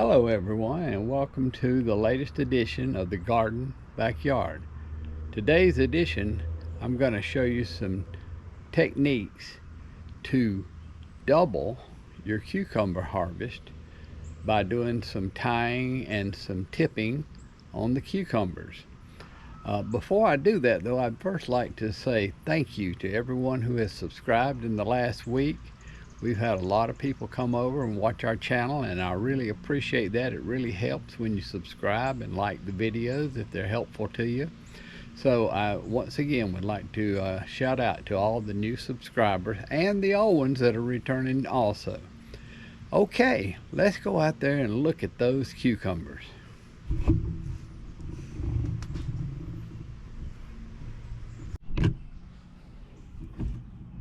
Hello everyone, and welcome to the latest edition of the Garden Backyard. Today's edition, I'm going to show you some techniques to double your cucumber harvest by doing some tying and some tipping on the cucumbers. Before I do that though, I'd first like to say thank you to everyone who has subscribed in the last week. We've had a lot of people come over and watch our channel, and I really appreciate that. It really helps when you subscribe and like the videos if they're helpful to you. So I once again would like to shout out to all the new subscribers and the old ones that are returning also. Okay, let's go out there and look at those cucumbers.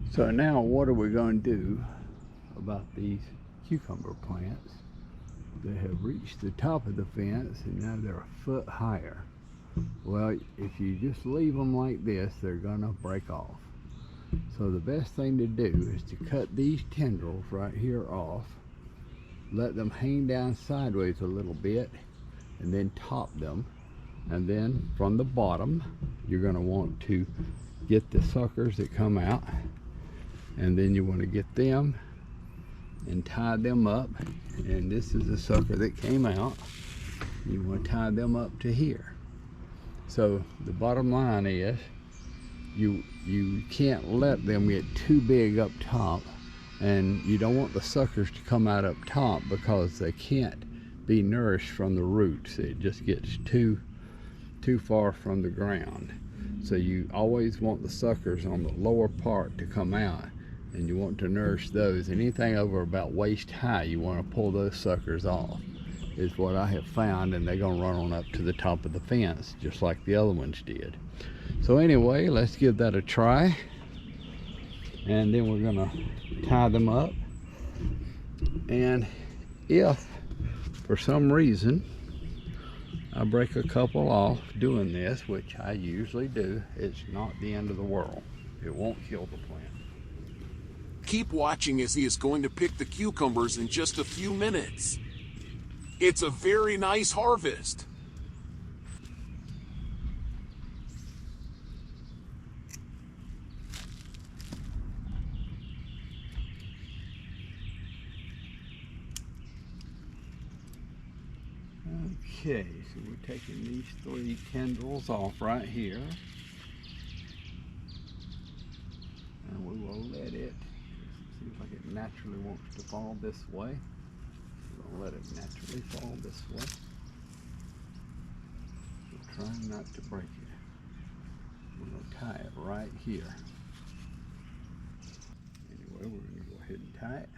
So now what are we going to do about these cucumber plants that have reached the top of the fence and now they're a foot higher? Well, if you just leave them like this, they're gonna break off. So the best thing to do is to cut these tendrils right here off, let them hang down sideways a little bit, and then top them. And then from the bottom, you're gonna want to get the suckers that come out, and then you want to get them and tie them up. And this is a sucker that came out. You want to tie them up to here. So the bottom line is you can't let them get too big up top, and you don't want the suckers to come out up top because they can't be nourished from the roots. It just gets too far from the ground. So you always want the suckers on the lower part to come out, and you want to nourish those. Anything over about waist high, you want to pull those suckers off, is what I have found, and they're going to run on up to the top of the fence just like the other ones did. So anyway, let's give that a try, and then we're going to tie them up. And if for some reason I break a couple off doing this, which I usually do, it's not the end of the world. It won't kill the plant. Keep watching as he is going to pick the cucumbers in just a few minutes. It's a very nice harvest. Okay, so we're taking these 3 tendrils off right here, and we will let it, seems like it naturally wants to fall this way. We're going to let it naturally fall this way. We're trying not to break it. We're going to tie it right here. Anyway, we're going to go ahead and tie it.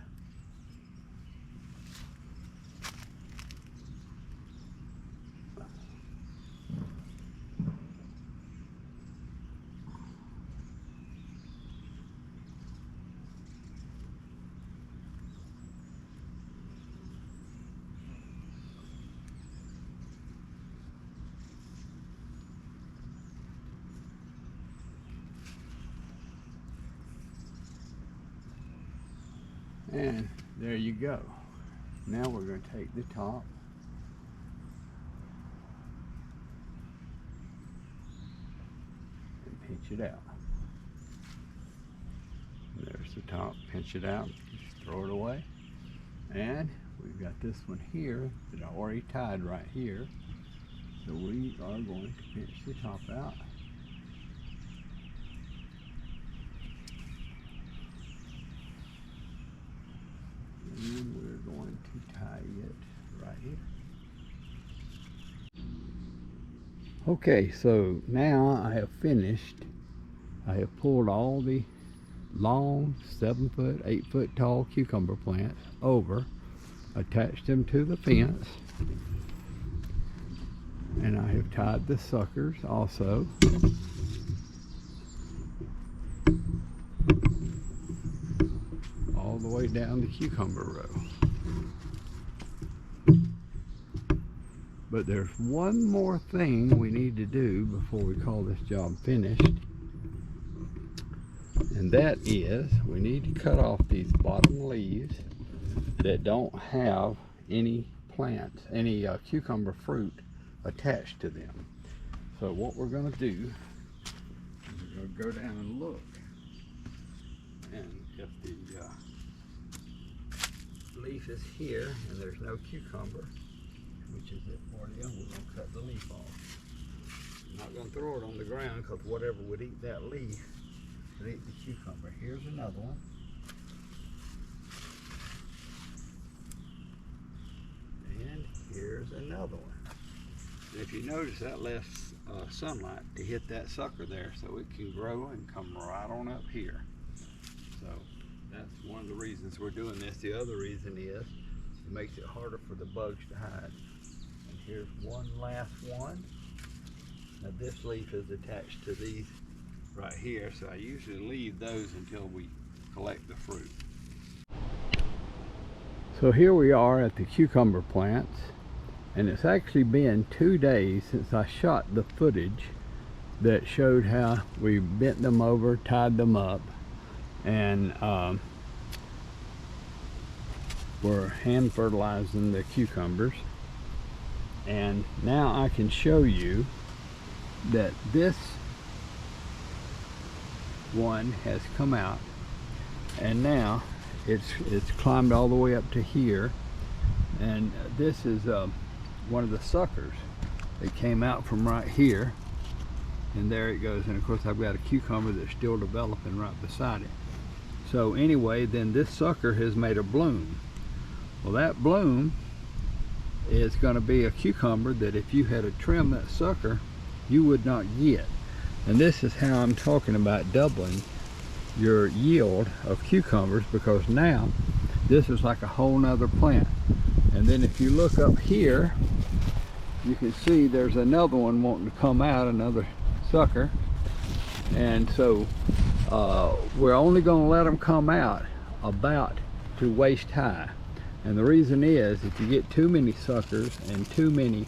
And there you go. Now we're going to take the top and pinch it out. There's the top, pinch it out, just throw it away. And we've got this one here that I already tied right here. So we are going to pinch the top out. And we're going to tie it right here. Okay, so now I have finished. I have pulled all the long 7-foot, 8-foot tall cucumber plants over, attached them to the fence, and I have tied the suckers also. All the way down the cucumber row. But there's one more thing we need to do before we call this job finished, and that is we need to cut off these bottom leaves that don't have any plants, any cucumber fruit attached to them. So what we're going to do is we're going to go down and look, and if the leaf is here and there's no cucumber, which is at 40, we're going to cut the leaf off. I'm not going to throw it on the ground because whatever would eat that leaf would eat the cucumber. Here's another one. And here's another one. And if you notice, that left sunlight to hit that sucker there so it can grow and come right on up here. So that's one of the reasons we're doing this. The other reason is it makes it harder for the bugs to hide. And here's one last one. Now this leaf is attached to these right here, so I usually leave those until we collect the fruit. So here we are at the cucumber plants, and it's actually been 2 days since I shot the footage that showed how we bent them over, tied them up, and we're hand fertilizing the cucumbers. And now I can show you that this one has come out, and now it's climbed all the way up to here, and this is one of the suckers that came out from right here, and there it goes. And of course I've got a cucumber that's still developing right beside it. So anyway, then this sucker has made a bloom. Well, that bloom is going to be a cucumber that if you had to trim that sucker, you would not get. And this is how I'm talking about doubling your yield of cucumbers, because now this is like a whole nother plant. And then if you look up here, you can see there's another one wanting to come out, another sucker. And so we're only going to let them come out about to waist high. And the reason is, if you get too many suckers and too many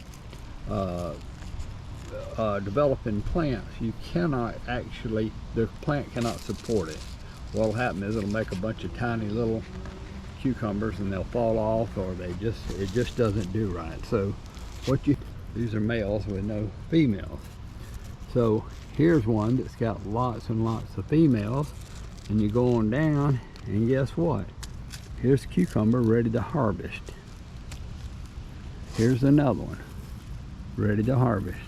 developing plants, you cannot actually, the plant cannot support it. What'll happen is it'll make a bunch of tiny little cucumbers and they'll fall off, or it just doesn't do right. So these are males with no females. So here's one that's got lots and lots of females, and you go on down and guess what? Here's cucumber ready to harvest. Here's another one ready to harvest.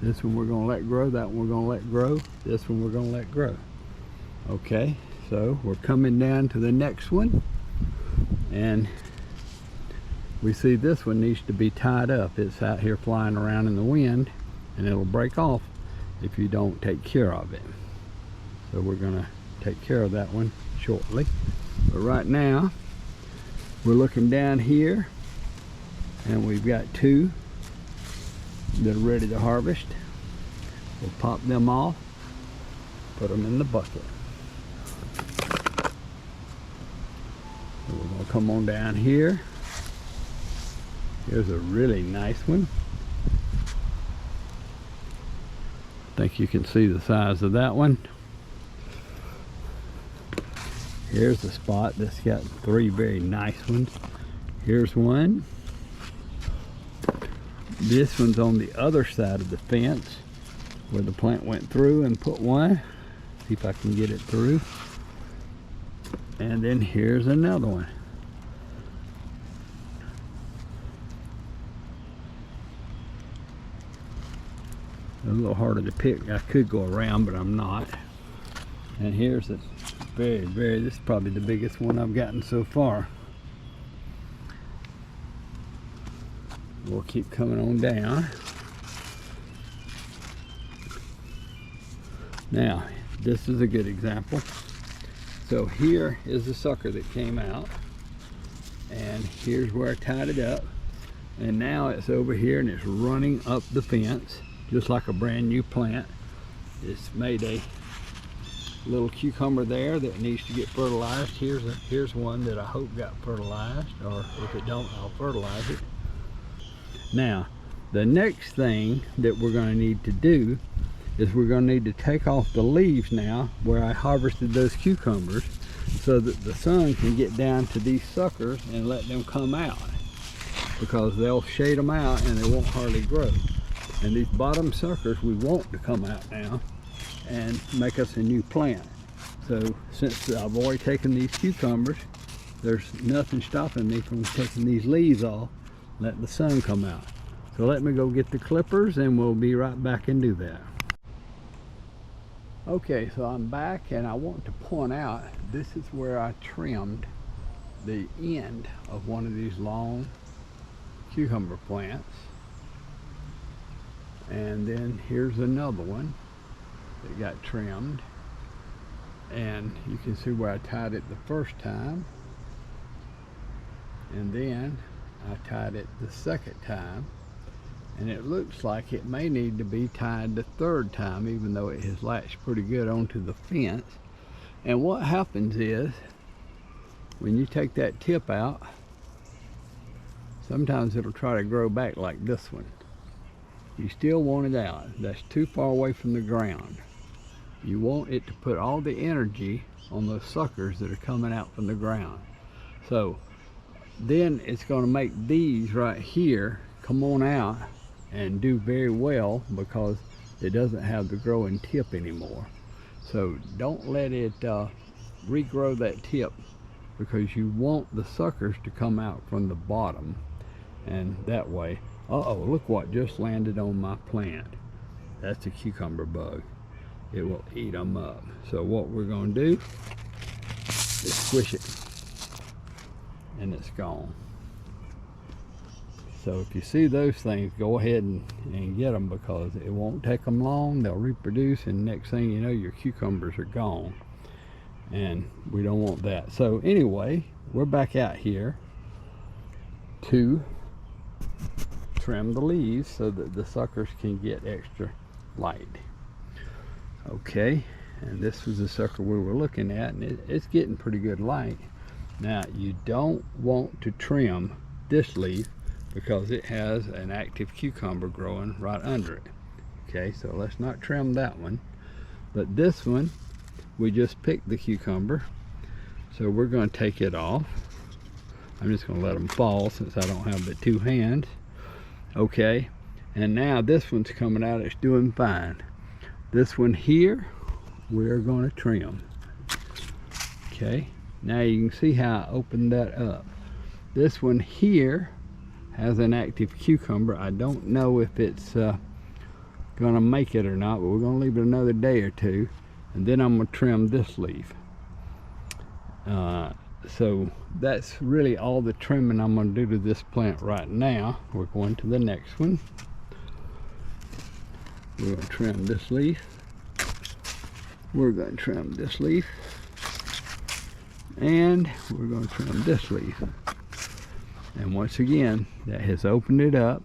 This one we're going to let grow, that one we're going to let grow, this one we're going to let grow. Okay, so we're coming down to the next one, and we see this one needs to be tied up. It's out here flying around in the wind, and it'll break off if you don't take care of it. So we're going to take care of that one shortly. But right now, we're looking down here, and we've got two that are ready to harvest. We'll pop them off, put them in the bucket. So we're going to come on down here. Here's a really nice one. I think you can see the size of that one. Here's a spot that's got 3 very nice ones. Here's one. This one's on the other side of the fence where the plant went through and put one. See if I can get it through. And then here's another one. A little harder to pick. I could go around, but I'm not. And here's a this is probably the biggest one I've gotten so far. We'll keep coming on down. Now, this is a good example. So here is the sucker that came out, and here's where I tied it up, and now it's over here and it's running up the fence just like a brand new plant. It's made a little cucumber there that needs to get fertilized. Here's one that I hope got fertilized, or if it don't, I'll fertilize it. Now, the next thing that we're going to need to do is we're going to need to take off the leaves now where I harvested those cucumbers, so that the sun can get down to these suckers and let them come out. because they'll shade them out and they won't hardly grow. And these bottom suckers we want to come out now and make us a new plant. So since I've already taken these cucumbers, there's nothing stopping me from taking these leaves off, letting the sun come out. So let me go get the clippers and we'll be right back and do that. Okay, so I'm back and I want to point out this is where I trimmed the end of one of these long cucumber plants. And then here's another one that got trimmed. And you can see where I tied it the first time. And then I tied it the second time. And it looks like it may need to be tied the third time, even though it has latched pretty good onto the fence. And what happens is, when you take that tip out, sometimes it'll try to grow back like this one. You still want it out. That's too far away from the ground. You want it to put all the energy on those suckers that are coming out from the ground. So then it's going to make these right here come on out and do very well because it doesn't have the growing tip anymore. So don't let it regrow that tip, because you want the suckers to come out from the bottom, and that way. Uh-oh, look what just landed on my plant. That's a cucumber bug. It will eat them up. So what we're going to do is squish it, and it's gone. So if you see those things, go ahead and get them, because it won't take them long. They'll reproduce, and next thing you know, your cucumbers are gone. And we don't want that. So anyway, we're back out here to trim the leaves so that the suckers can get extra light. Okay, and this was the sucker we were looking at, and it's getting pretty good light. Now, you don't want to trim this leaf because it has an active cucumber growing right under it. Okay, so let's not trim that one. But this one, we just picked the cucumber, so we're going to take it off. I'm just going to let them fall since I don't have the two hands. Okay, and now this one's coming out. It's doing fine. This one here, we're going to trim. Okay, now you can see how I opened that up. This one here has an active cucumber. I don't know if it's gonna make it or not, but we're gonna leave it another day or two, and then I'm gonna trim this leaf. So that's really all the trimming I'm gonna do to this plant right now. We're going to the next one. We're gonna trim this leaf. We're gonna trim this leaf. And we're gonna trim this leaf. And once again, that has opened it up.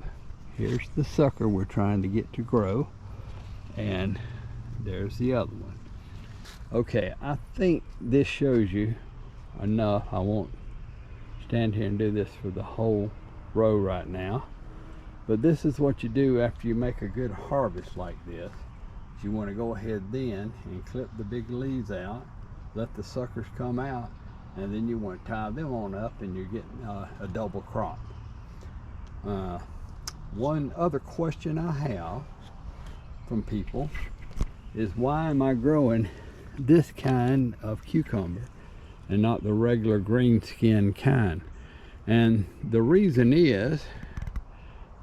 Here's the sucker we're trying to get to grow. And there's the other one. Okay, I think this shows you enough. I won't stand here and do this for the whole row right now. But this is what you do after you make a good harvest like this. You want to go ahead then and clip the big leaves out, let the suckers come out, and then you want to tie them on up, and you're getting a double crop. One other question I have from people is, why am I growing this kind of cucumber and not the regular green skin kind? And the reason is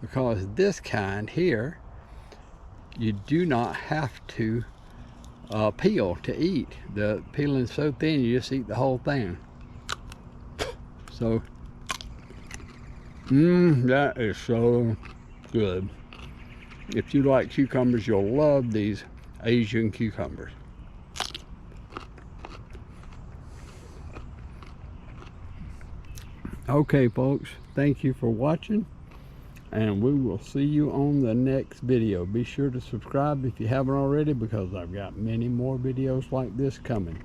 because this kind here, you do not have to peel to eat. The peeling is so thin, you just eat the whole thing. So that is so good. If you like cucumbers, you'll love these Asian cucumbers. Okay folks, thank you for watching, and we will see you on the next video. Be sure to subscribe if you haven't already, because I've got many more videos like this coming.